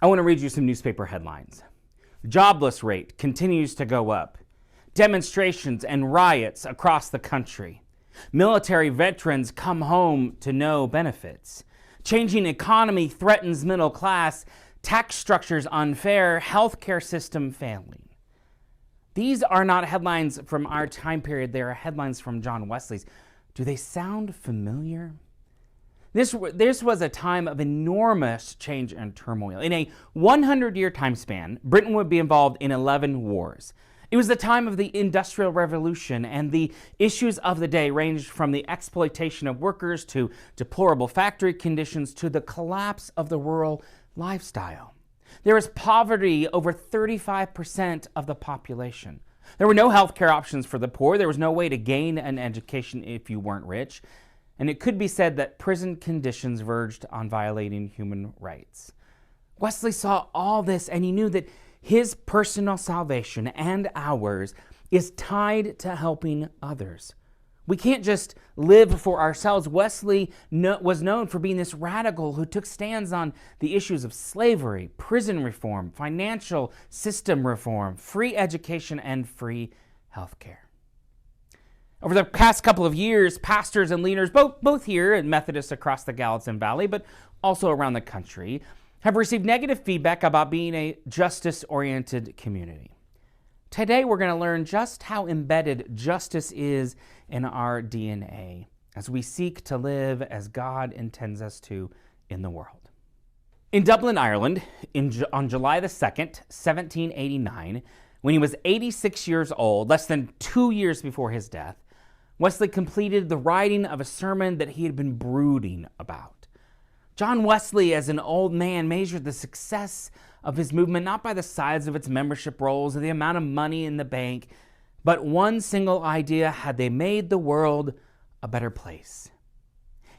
I want to read you some newspaper headlines. Jobless rate continues to go up. Demonstrations and riots across the country. Military veterans come home to no benefits. Changing economy threatens middle class. Tax structures unfair. Healthcare system failing. These are not headlines from our time period. They are headlines from John Wesley's. Do they sound familiar? This was a time of enormous change and turmoil. In a 100-year time span, Britain would be involved in 11 wars. It was the time of the Industrial Revolution, and the issues of the day ranged from the exploitation of workers to deplorable factory conditions to the collapse of the rural lifestyle. There was poverty over 35% of the population. There were no health care options for the poor. There was no way to gain an education if you weren't rich. And it could be said that prison conditions verged on violating human rights. Wesley saw all this, and he knew that his personal salvation and ours is tied to helping others. We can't just live for ourselves. Wesley was known for being this radical who took stands on the issues of slavery, prison reform, financial system reform, free education, and free health care. Over the past couple of years, pastors and leaders, both here and Methodists across the Gallatin Valley, but also around the country, have received negative feedback about being a justice-oriented community. Today, we're going to learn just how embedded justice is in our DNA as we seek to live as God intends us to in the world. In Dublin, Ireland, on July the 2nd, 1789, when he was 86 years old, less than 2 years before his death, Wesley completed the writing of a sermon that he had been brooding about. John Wesley, as an old man, measured the success of his movement not by the size of its membership rolls or the amount of money in the bank, but one single idea: had they made the world a better place?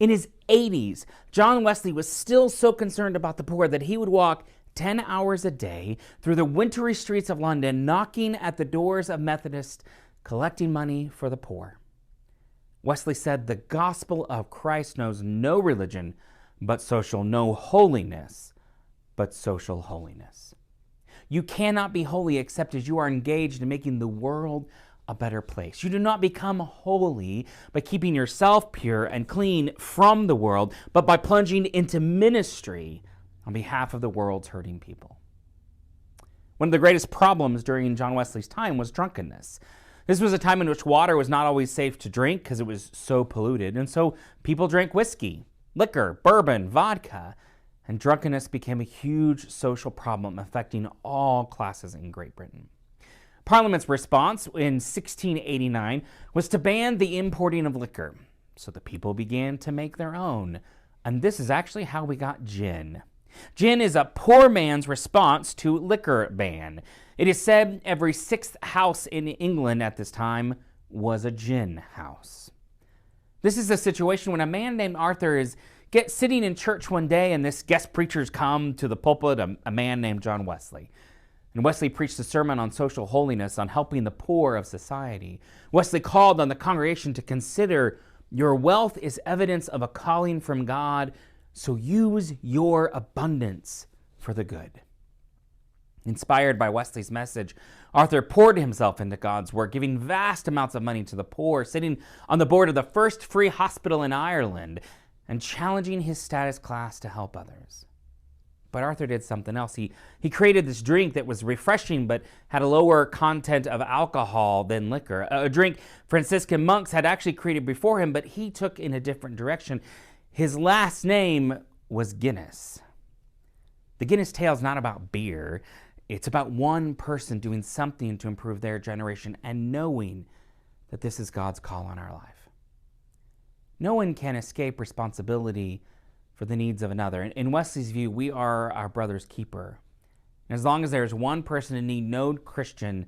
In his 80s, John Wesley was still so concerned about the poor that he would walk 10 hours a day through the wintry streets of London, knocking at the doors of Methodists, collecting money for the poor. Wesley said, "The gospel of Christ knows no religion but social, no holiness but social holiness." You cannot be holy except as you are engaged in making the world a better place. You do not become holy by keeping yourself pure and clean from the world, but by plunging into ministry on behalf of the world's hurting people. One of the greatest problems during John Wesley's time was drunkenness. This was a time in which water was not always safe to drink because it was so polluted, and so people drank whiskey, liquor, bourbon, vodka, and drunkenness became a huge social problem affecting all classes in Great Britain. Parliament's response in 1689 was to ban the importing of liquor, so the people began to make their own. And this is actually how we got gin. Gin is a poor man's response to liquor ban. It is said every sixth house in England at this time was a gin house. This is a situation when a man named Arthur is sitting in church one day, and this guest preacher's come to the pulpit, a man named John Wesley. And Wesley preached a sermon on social holiness, on helping the poor of society. Wesley called on the congregation to consider, your wealth is evidence of a calling from God, so use your abundance for the good. Inspired by Wesley's message, Arthur poured himself into God's work, giving vast amounts of money to the poor, sitting on the board of the first free hospital in Ireland, and challenging his status class to help others. But Arthur did something else. He created this drink that was refreshing but had a lower content of alcohol than liquor, a drink Franciscan monks had actually created before him, but he took in a different direction. His last name was Guinness. The Guinness tale is not about beer. It's about one person doing something to improve their generation and knowing that this is God's call on our life. No one can escape responsibility for the needs of another. In Wesley's view, we are our brother's keeper. And as long as there is one person in need, no Christian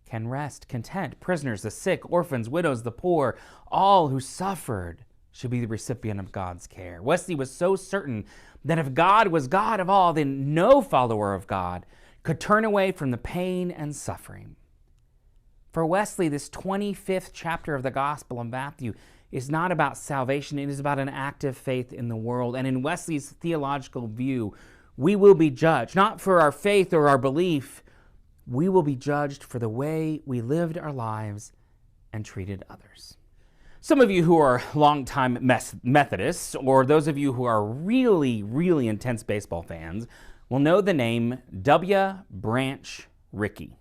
can rest content. Prisoners, the sick, orphans, widows, the poor, all who suffered should be the recipient of God's care. Wesley was so certain that if God was God of all, then no follower of God could turn away from the pain and suffering. For Wesley, this 25th chapter of the Gospel of Matthew is not about salvation. It is about an active faith in the world. And in Wesley's theological view, we will be judged, not for our faith or our belief. We will be judged for the way we lived our lives and treated others. Some of you who are longtime Methodists, or those of you who are really, really intense baseball fans, will know the name W. Branch Rickey.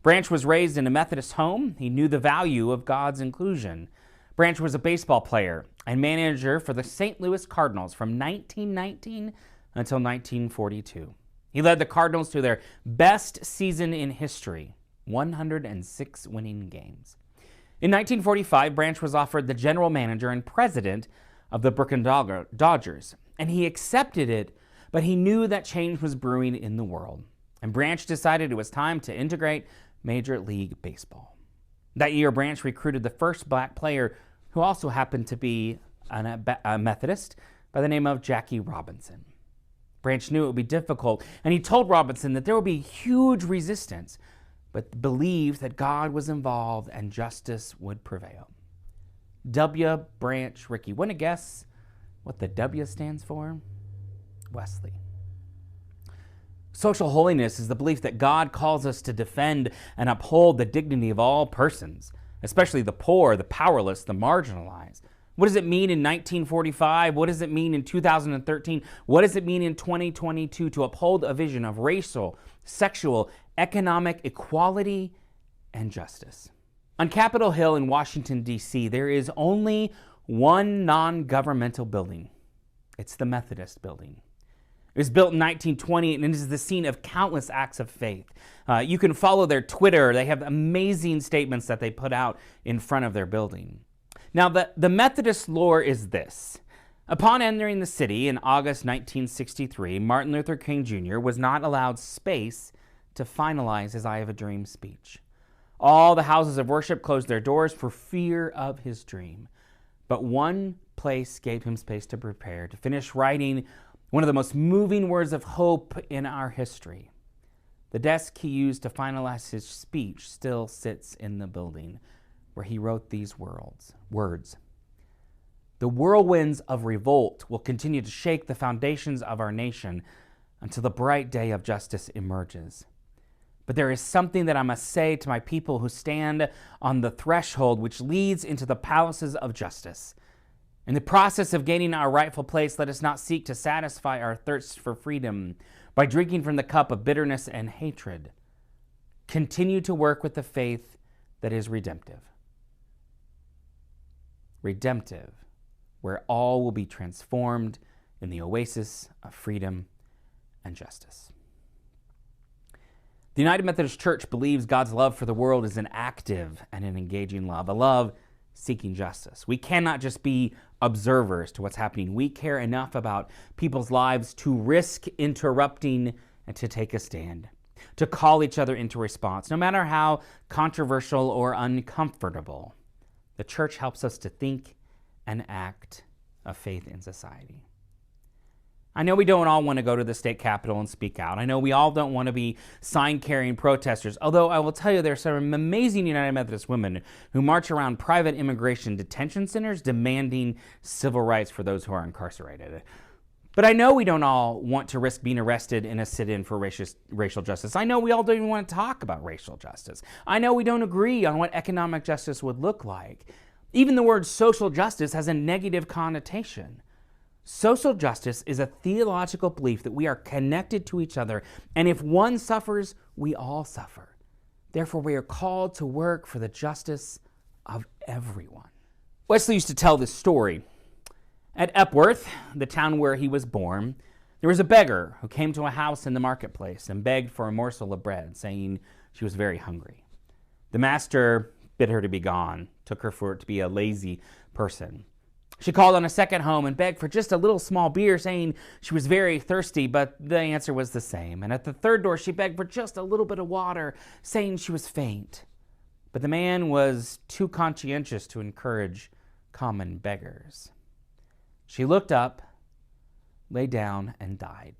Branch was raised in a Methodist home. He knew the value of God's inclusion. Branch was a baseball player and manager for the St. Louis Cardinals from 1919 until 1942. He led the Cardinals to their best season in history, 106 winning games. In 1945, Branch was offered the general manager and president of the Brooklyn Dodgers, and he accepted it, but he knew that change was brewing in the world. And Branch decided it was time to integrate Major League Baseball. That year, Branch recruited the first black player who also happened to be a Methodist by the name of Jackie Robinson. Branch knew it would be difficult, and he told Robinson that there would be huge resistance, but believed that God was involved and justice would prevail. W. Branch Rickey. Want to guess what the W stands for? Wesley. Social holiness is the belief that God calls us to defend and uphold the dignity of all persons, especially the poor, the powerless, the marginalized. What does it mean in 1945? What does it mean in 2013? What does it mean in 2022 to uphold a vision of racial, sexual, economic equality and justice? On Capitol Hill in Washington, D.C., there is only one non-governmental building. It's the Methodist Building. It was built in 1920 and it is the scene of countless acts of faith. You can follow their Twitter. They have amazing statements that they put out in front of their building. Now, the Methodist lore is this. Upon entering the city in August 1963, Martin Luther King Jr. was not allowed space to finalize his I Have a Dream speech. All the houses of worship closed their doors for fear of his dream. But one place gave him space to prepare, to finish writing one of the most moving words of hope in our history. The desk he used to finalize his speech still sits in the building where he wrote these words. The whirlwinds of revolt will continue to shake the foundations of our nation until the bright day of justice emerges. But there is something that I must say to my people who stand on the threshold which leads into the palaces of justice. In the process of gaining our rightful place, let us not seek to satisfy our thirst for freedom by drinking from the cup of bitterness and hatred. Continue to work with the faith that is redemptive. Redemptive, where all will be transformed in the oasis of freedom and justice. The United Methodist Church believes God's love for the world is an active and an engaging love, a love seeking justice. We cannot just be observers to what's happening. We care enough about people's lives to risk interrupting and to take a stand, to call each other into response, no matter how controversial or uncomfortable. The church helps us to think and act of faith in society. I know we don't all want to go to the state capitol and speak out. I know we all don't want to be sign-carrying protesters, although I will tell you there are some amazing United Methodist women who march around private immigration detention centers demanding civil rights for those who are incarcerated. But I know we don't all want to risk being arrested in a sit-in for racial justice. I know we all don't even want to talk about racial justice. I know we don't agree on what economic justice would look like. Even the word social justice has a negative connotation. Social justice is a theological belief that we are connected to each other, and if one suffers, we all suffer. Therefore, we are called to work for the justice of everyone. Wesley used to tell this story. At Epworth, the town where he was born, there was a beggar who came to a house in the marketplace and begged for a morsel of bread, saying she was very hungry. The master bid her to be gone, took her for to be a lazy person. She called on a second home and begged for just a little small beer, saying she was very thirsty, but the answer was the same. And at the third door, she begged for just a little bit of water, saying she was faint. But the man was too conscientious to encourage common beggars. She looked up, lay down, and died.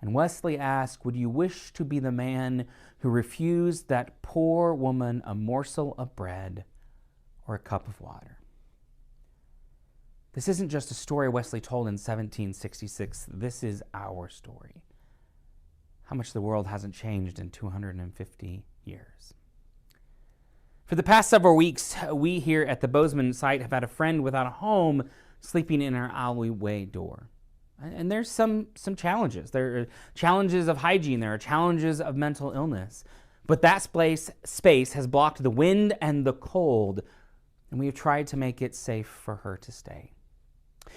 And Wesley asked, would you wish to be the man who refused that poor woman a morsel of bread or a cup of water? This isn't just a story Wesley told in 1766. This is our story. How much the world hasn't changed in 250 years. For the past several weeks, we here at the Bozeman site have had a friend without a home sleeping in our alleyway door. And there's some challenges. There are challenges of hygiene. There are challenges of mental illness. But that space has blocked the wind and the cold, and we have tried to make it safe for her to stay.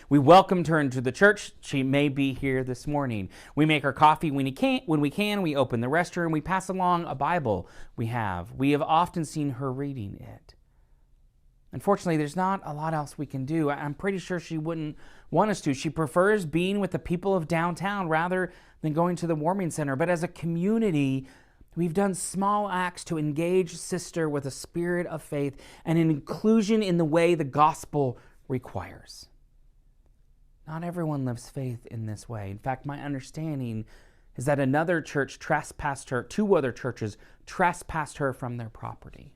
We welcomed her into the church. She may be here this morning. We make her coffee when we can. We open the restroom. We pass along a Bible we have. We have often seen her reading it. Unfortunately, there's not a lot else we can do. I'm pretty sure she wouldn't want us to. She prefers being with the people of downtown rather than going to the warming center. But as a community, we've done small acts to engage Sister with a spirit of faith and an inclusion in the way the gospel requires. Not everyone lives faith in this way. In fact, my understanding is that another church trespassed her, 2 other churches trespassed her from their property.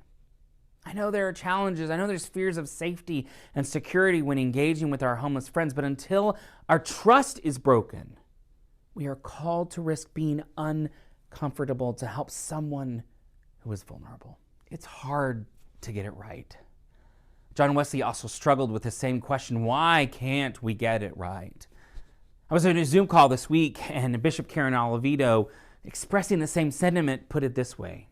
I know there are challenges. I know there's fears of safety and security when engaging with our homeless friends, but until our trust is broken, we are called to risk being uncomfortable to help someone who is vulnerable. It's hard to get it right. John Wesley also struggled with the same question. Why can't we get it right? I was in a Zoom call this week, and Bishop Karen Oliveto, expressing the same sentiment, put it this way: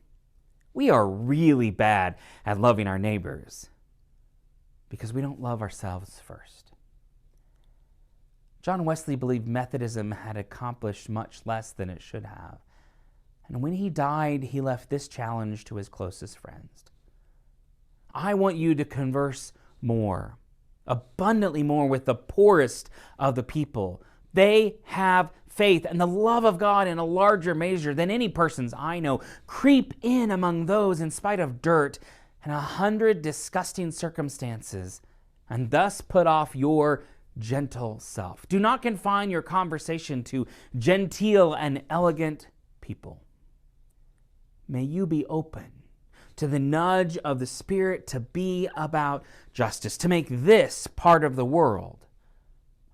we are really bad at loving our neighbors because we don't love ourselves first. John Wesley believed Methodism had accomplished much less than it should have. And when he died, he left this challenge to his closest friends. I want you to converse more, abundantly more, with the poorest of the people. They have faith and the love of God in a larger measure than any persons I know. Creep in among those in spite of dirt and 100 disgusting circumstances, and thus put off your gentle self. Do not confine your conversation to genteel and elegant people. May you be open to the nudge of the Spirit to be about justice, to make this part of the world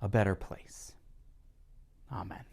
a better place. Amen.